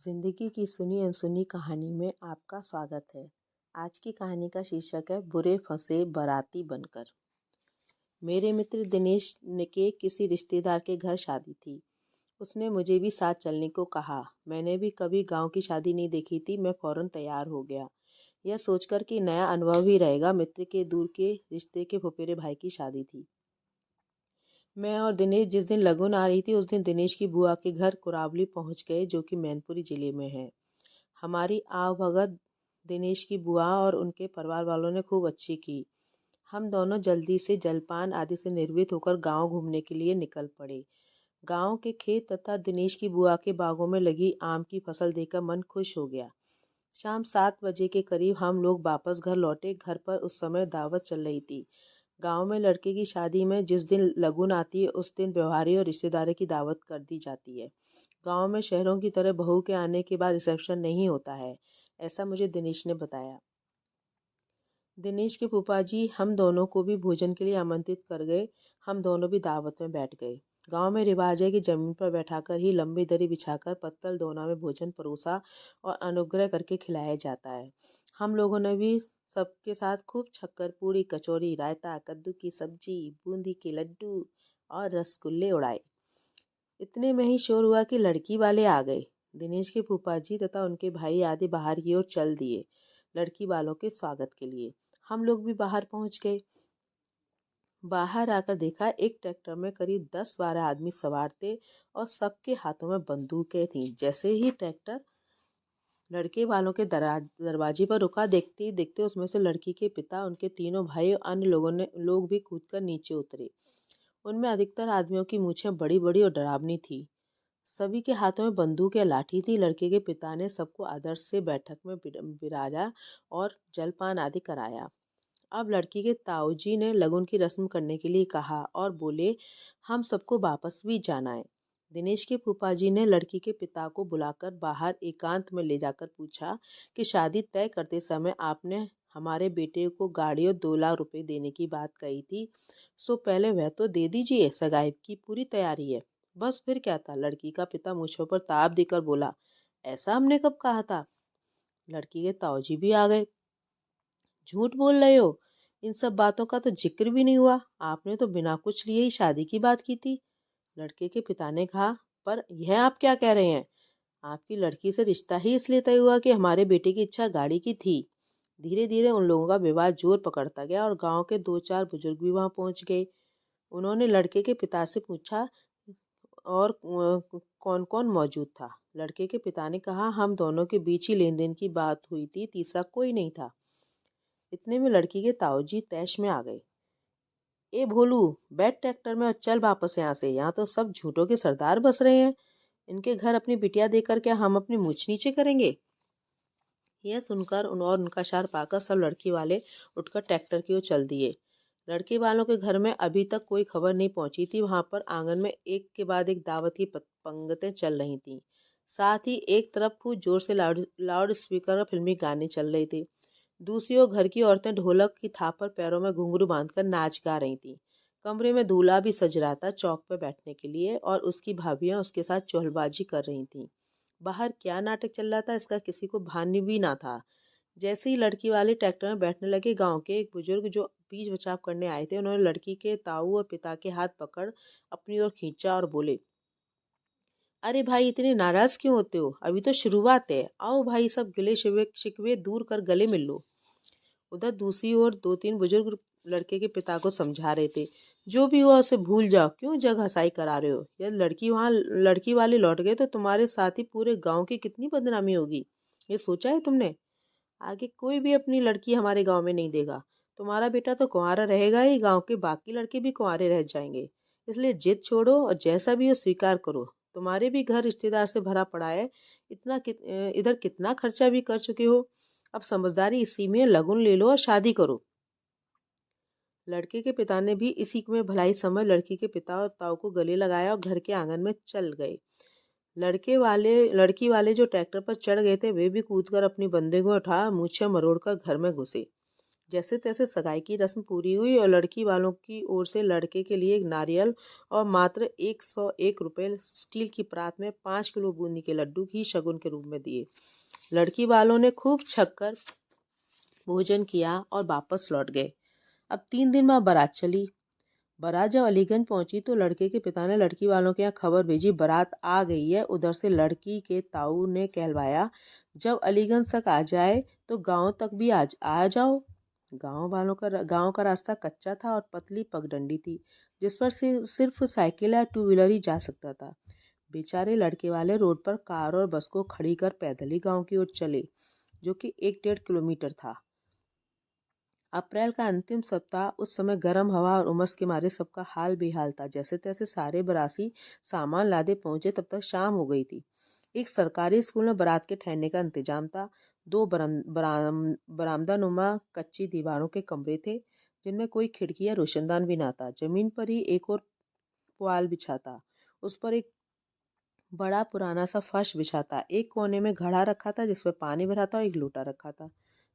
जिंदगी की सुनी अनसुनी कहानी में आपका स्वागत है। आज की कहानी का शीर्षक है बुरे फंसे बाराती बनकर। मेरे मित्र दिनेश के किसी रिश्तेदार के घर शादी थी। उसने मुझे भी साथ चलने को कहा। मैंने भी कभी गांव की शादी नहीं देखी थी। मैं फौरन तैयार हो गया, यह सोचकर कि नया अनुभव ही रहेगा। मित्र के दूर के रिश्ते के फुफेरे भाई की शादी थी। मैं और दिनेश जिस दिन लगन आ रही थी उस दिन दिनेश की बुआ के घर कुरावली पहुंच गए, जो कि मैनपुरी जिले में है। हमारी आवभगत दिनेश की बुआ और उनके परिवार वालों ने खूब अच्छी की। हम दोनों जल्दी से जलपान आदि से निर्वित होकर गांव घूमने के लिए निकल पड़े। गांव के खेत तथा दिनेश की बुआ के बागों में लगी आम की फसल देखकर मन खुश हो गया। शाम 7 बजे के करीब हम लोग वापस घर लौटे। घर पर उस समय दावत चल रही थी। गांव में लड़के की शादी में जिस दिन लगन आती है उस दिन व्यवहारी और रिश्तेदारों की दावत कर दी जाती है। गांव में शहरों की तरह बहू के आने के बाद रिसेप्शन नहीं होता है, ऐसा मुझे दिनेश ने बताया। दिनेश के फूफा जी हम दोनों को भी भोजन के लिए आमंत्रित कर गए। हम दोनों भी दावत में बैठ गए। गांव में रिवाज है कि जमीन पर बैठाकर ही लंबी दरी बिछाकर पत्तल दोना में भोजन परोसा और अनुग्रह करके खिलाया जाता है। हम लोगों ने भी सबके साथ खूब शक्कर पूड़ी, कचौरी, रायता, कद्दू की सब्जी, बूंदी के लड्डू और रसगुल्ले उड़ाए। इतने में ही शोर हुआ कि लड़की वाले आ गए। दिनेश के फूफा जी तथा उनके भाई आदि बाहर की ओर चल दिए लड़की वालों के स्वागत के लिए। हम लोग भी बाहर पहुंच गए। बाहर आकर देखा एक ट्रैक्टर में करीब 10-12 आदमी सवार थे और सबके हाथों में बंदूकें थीं। जैसे ही ट्रैक्टर लड़के वालों के दरवाजे पर रुका, देखते ही देखते उसमें से लड़की के पिता, उनके तीनों भाई और अन्य लोग भी कूदकर नीचे उतरे। उनमें अधिकतर आदमियों की मूछें बड़ी बड़ी और डरावनी थी। सभी के हाथों में बंदूक या लाठी थी। लड़के के पिता ने सबको आदर्श से बैठक में बिराजा और जलपान आदि कराया। अब लड़की के ताऊजी ने लगन की रस्म करने के लिए कहा और बोले, हम सबको वापस भी जाना है। दिनेश के फूफा जी ने लड़की के पिता को बुलाकर बाहर एकांत में ले जाकर पूछा कि शादी तय करते समय आपने हमारे बेटे को गाड़ी और 2 लाख रुपए देने की बात कही थी, सो पहले वह तो दे दीजिए। सगाई की पूरी तैयारी है, बस फिर क्या था। लड़की का पिता मूछों पर ताप देकर बोला, ऐसा हमने कब कहा था। लड़की के ताऊजी भी आ गए। झूठ बोल रहे हो, इन सब बातों का तो जिक्र भी नहीं हुआ। आपने तो बिना कुछ लिए ही शादी की बात की थी। लड़के के पिता ने कहा, पर यह आप क्या कह रहे हैं। आपकी लड़की से रिश्ता ही इसलिए तय हुआ कि हमारे बेटे की इच्छा गाड़ी की थी। धीरे धीरे उन लोगों का विवाद जोर पकड़ता गया और गांव के 2-4 बुजुर्ग भी वहां पहुंच गए। उन्होंने लड़के के पिता से पूछा और कौन कौन मौजूद था। लड़के के पिता ने कहा, हम दोनों के बीच ही लेन देन की बात हुई थी, तीसरा कोई नहीं था। इतने में लड़की के ताऊजी तैश में आ गए। ए भोलू, बैठ ट्रैक्टर में और चल वापस यहाँ से। यहाँ तो सब झूठों के सरदार बस रहे हैं। इनके घर अपनी बिटिया देकर क्या हम अपनी मूछ नीचे करेंगे। यह सुनकर और उनका शार पाकर सब लड़की वाले उठकर ट्रैक्टर की ओर चल दिए। लड़के वालों के घर में अभी तक कोई खबर नहीं पहुंची थी। वहां पर आंगन में एक के बाद एक दावत की पंगतें चल रही थीं। साथ ही एक तरफ खूब जोर से लाउड स्पीकर और फिल्मी गाने चल रहे थे। दूसरी ओर घर की औरतें ढोलक की थाप पर पैरों में घुंघरू बांधकर नाच गा रही थीं। कमरे में दूल्हा भी सज रहा था चौक पर बैठने के लिए और उसकी भाभियां उसके साथ चौहलबाजी कर रही थीं। बाहर क्या नाटक चल रहा था इसका किसी को भान भी ना था। जैसे ही लड़की वाले ट्रैक्टर में बैठने लगे, गांव के एक बुजुर्ग जो बीच बचाव करने आए थे, उन्होंने लड़की के ताऊ और पिता के हाथ पकड़ अपनी ओर खींचा और बोले, अरे भाई इतने नाराज क्यों होते हो, अभी तो शुरुआत है। आओ भाई सब गिले शिकवे दूर कर गले मिल लो। उधर दूसरी ओर 2-3 बुजुर्ग लड़के के पिता को समझा रहे थे, जो भी हुआ उसे भूल जाओ, क्यों जग हंसाई करा रहे हो। यदि लड़की वाले लौट गए तो तुम्हारे साथ ही पूरे गांव की कितनी बदनामी होगी। ये सोचा है तुमने। आगे कोई भी अपनी लड़की हमारे गांव में नहीं देगा। तुम्हारा बेटा तो कुंवारा रहेगा ही, गांव के बाकी लड़के भी कुंवारे रह जाएंगे। इसलिए जिद छोड़ो और जैसा भी हो स्वीकार करो। तुम्हारे भी घर रिश्तेदार से भरा पड़ा है। इधर कितना खर्चा भी कर चुके हो। अब समझदारी इसी में, लगन ले लो और शादी करो। लड़के के पिता ने भी इसी में भलाई समझ लड़की के पिता और ताऊ को गले लगाया और घर के आंगन में चल गए। लड़की वाले जो ट्रैक्टर पर चढ़ गए थे, वे भी कूदकर अपनी बंदूकें उठा मूछें मरोड़कर घर में घुसे। जैसे तैसे सगाई की रस्म पूरी हुई और लड़की वालों की ओर से लड़के के लिए एक नारियल और मात्र 101 रुपये स्टील की परात में 5 किलो बूंदी के लड्डू ही शगुन के रूप में दिए। लड़की वालों ने खूब छक्कर भोजन किया और वापस लौट गए। अब 3 दिन बाद बारात चली। बारात जब अलीगंज पहुंची तो लड़के के पिता ने लड़की वालों के यहाँ खबर भेजी, बारात आ गई है। उधर से लड़की के ताऊ ने कहलवाया, जब अलीगंज तक आ जाए तो गांव तक भी आ जाओ। गांव का रास्ता कच्चा था और पतली पगडंडी थी, जिस पर सिर्फ साइकिल या टू व्हीलर ही जा सकता था। बेचारे लड़के वाले रोड पर कार और बस को खड़ी कर पैदल ही गांव की ओर चले, जो कि 1-1.5 किलोमीटर था। अप्रैल का अंतिम सप्ताह, उस समय गर्म हवा और उमस के मारे सबका हाल बेहाल था। जैसे तैसे सारे बरासी सामान लादे पहुंचे, तब तक शाम हो गई थी। एक सरकारी स्कूल में बारात के ठहरने का इंतजाम था। 2 बरामदा नुमा कच्ची दीवारों के कमरे थे, जिनमें कोई खिड़की या रोशनदान भी ना था। जमीन पर ही एक और पुआल बिछा था, उस पर एक बड़ा पुराना सा फर्श बिछा था। एक कोने में घड़ा रखा था जिसमें पानी भरा था और एक लोटा रखा था।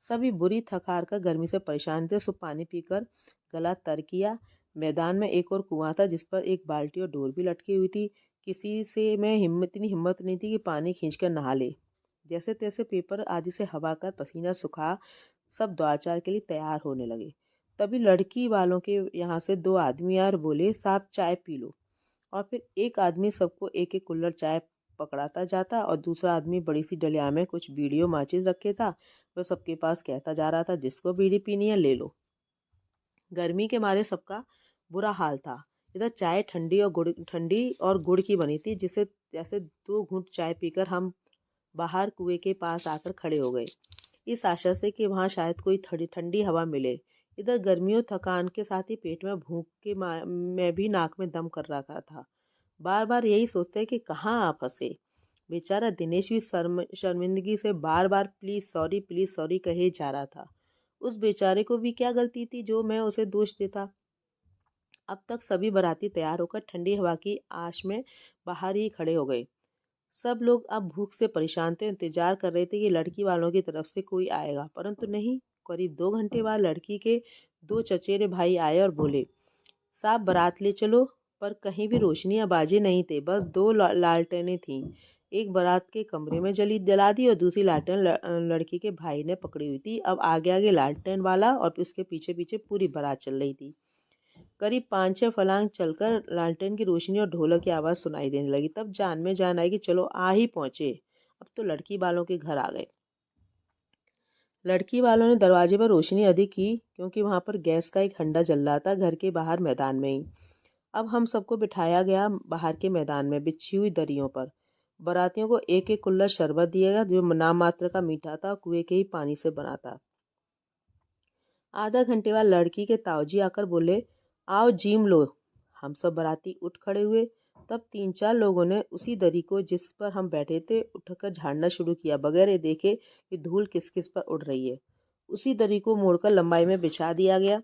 सभी बुरी थक हार कर गर्मी से परेशान थे, सो पानी पीकर गला तर किया। मैदान में एक और कुआं था जिस पर एक बाल्टी और डोर भी लटकी हुई थी। किसी से में इतनी हिम्मत नहीं थी कि पानी खींचकर नहा ले। जैसे तैसे पेपर आदि से हवा कर पसीना सुखा सब द्वाचार के लिए तैयार होने लगे। तभी लड़की वालों के यहाँ से 2 आदमी आए और बोले, साहब चाय पी लो। और फिर एक आदमी सबको एक एक कुल्हड़ चाय पकड़ाता जाता और दूसरा आदमी बड़ी सी डलिया में कुछ बीड़ी और माचिस रखे था, वह सबके पास कहता जा रहा था, जिसको बीड़ी पीनी है ले लो। गर्मी के मारे सबका बुरा हाल था। इधर चाय ठंडी और गुड़ की बनी थी, जिसे जैसे 2 घूंट चाय पीकर हम बाहर कुएं के पास आकर खड़े हो गए, इस आशा से कि वहां शायद कोई ठंडी हवा मिले। इधर गर्मियों थकान के साथ ही पेट में भूख के मैं भी नाक में दम कर रखा था। बार बार यही सोचते कि कहाँ आप फंसे। बेचारा दिनेश भी शर्मिंदगी से बार बार प्लीज सॉरी कहे जा रहा था। उस बेचारे को भी क्या गलती थी जो मैं उसे दोष देता। अब तक सभी बाराती तैयार होकर ठंडी हवा की आश में बाहर ही खड़े हो गए। सब लोग अब भूख से परेशान थे, इंतजार कर रहे थे कि लड़की वालों की तरफ से कोई आएगा, परंतु नहीं। करीब 2 घंटे बाद लड़की के 2 चचेरे भाई आए और बोले, साहब बारात ले चलो। पर कहीं भी रोशनी या बाजे नहीं थे, बस 2 लालटेनें थीं। एक बारात के कमरे में जला दी और दूसरी लालटेन लड़की के भाई ने पकड़ी हुई थी। अब आगे आगे लालटेन वाला और उसके पीछे पीछे पूरी बारात चल रही थी। करीब 5-6 फलांग चलकर लालटेन की रोशनी और ढोलक की आवाज़ सुनाई देने लगी। तब जान में जान आई कि चलो आ ही पहुंचे। अब तो लड़की वालों के घर आ गए। लड़की वालों ने दरवाजे पर रोशनी अधिक की, क्योंकि वहां पर गैस का एक हंडा जल रहा था, घर के बाहर मैदान में ही। अब हम सबको बिठाया गया बाहर के मैदान में बिछी हुई दरियों पर। बारातियों को एक एक कुल्हड़ शरबत दिया गया, जो नाम मात्र का मीठा था, कुएं के ही पानी से बना था। आधा घंटे बाद लड़की के ताऊजी आकर बोले, आओ जीम लो। हम सब बाराती उठ खड़े हुए। तब 3-4 लोगों ने उसी दरी को जिस पर हम बैठे थे उठकर झाड़ना शुरू किया, बगैर ये देखे कि धूल किस किस पर उड़ रही है। उसी दरी को मोड़कर लंबाई में बिछा दिया गया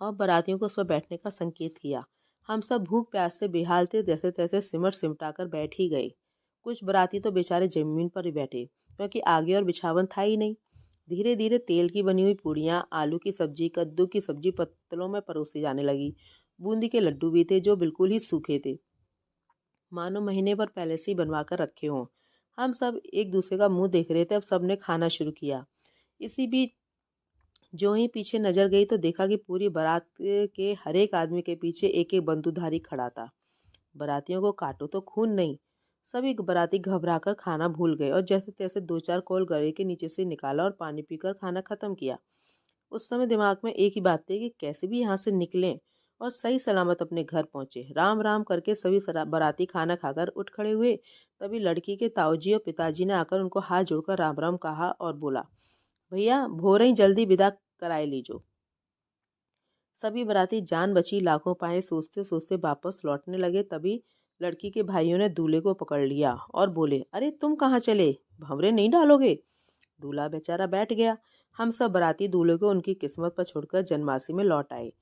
और बारातियों को उस पर बैठने का संकेत किया। हम सब भूख प्यास से बेहाल थे, जैसे तैसे सिमट सिमटाकर बैठ ही गए। कुछ बाराती तो बेचारे जमीन पर ही बैठे, क्योंकि आगे और बिछावन था ही नहीं। धीरे धीरे तेल की बनी हुई पूड़ियाँ, आलू की सब्जी, कद्दू की सब्जी पत्तलों में परोसी जाने लगी। बूंदी के लड्डू भी थे, जो बिल्कुल ही सूखे थे, मानो महीने भर पहले से ही बनवा कर रखे हों। हम सब एक दूसरे का मुंह देख रहे थे। अब सबने खाना शुरू किया। इसी बीच जो ही पीछे नजर गई तो देखा कि पूरी बारात के हर एक आदमी के पीछे एक एक बंदूकधारी खड़ा था। बारातियों को काटो तो खून नहीं। सभी बाराती घबराकर खाना भूल गए और जैसे तैसे 2-4 कोल गले के नीचे से निकाला और पानी पीकर खाना खत्म किया। उस समय दिमाग में एक ही बात थी कि कैसे भी यहाँ से निकलें और सही सलामत अपने घर पहुंचे। राम राम करके सभी बाराती खाना खाकर उठ खड़े हुए। तभी लड़की के ताऊजी और पिताजी ने आकर उनको हाथ जोड़कर राम राम कहा और बोला, भैया भोरे ही जल्दी विदा कराए लीजो। सभी बाराती जान बची लाखों पाए सोचते सोचते वापस लौटने लगे। तभी लड़की के भाइयों ने दूल्हे को पकड़ लिया और बोले, अरे तुम कहाँ चले, भंवरे नहीं डालोगे? दूल्हा बेचारा बैठ गया। हम सब बाराती दूल्हे को उनकी किस्मत पर छोड़कर जनमासी में लौट आए।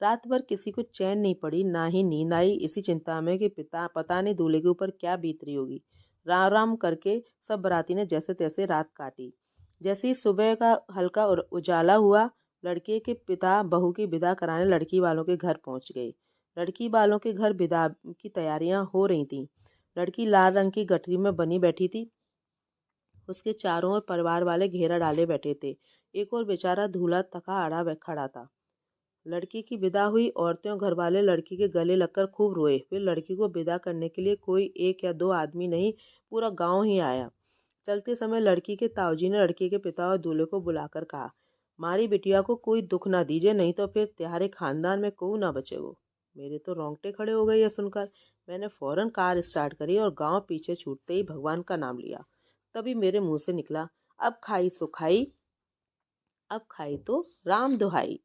रात भर किसी को चैन नहीं पड़ी, ना ही नींद आई, इसी चिंता में कि पता नहीं दूल्हे के ऊपर क्या बीत रही होगी। राम राम करके सब बाराती ने जैसे तैसे रात काटी। जैसे ही सुबह का हल्का उजाला हुआ, लड़के के पिता बहू की विदा कराने लड़की वालों के घर पहुंच गए। लड़की वालों के घर विदा की तैयारियां हो रही थीं। लड़की लाल रंग की गठरी में बनी बैठी थी। उसके चारों ओर परिवार वाले घेरा डाले बैठे थे। एक और बेचारा दूल्हा थका आड़ा खड़ा था। लड़की की विदा हुई। औरतें और घर वाले लड़की के गले लगकर खूब रोए। फिर लड़की को विदा करने के लिए कोई एक या दो आदमी नहीं, पूरा गांव ही आया। चलते समय लड़की के ताऊजी ने लड़की के पिता और दूल्हे को बुलाकर कहा, मारी बिटिया को कोई दुख ना दीजिए, नहीं तो फिर तुम्हारे खानदान में कोई ना बचेगो। मेरे तो रोंगटे खड़े हो गए ये सुनकर। मैंने फौरन कार स्टार्ट करी और गांव पीछे छूटते ही भगवान का नाम लिया। तभी मेरे मुंह से निकला, अब खाई सो खाई, अब खाई तो राम दुहाई।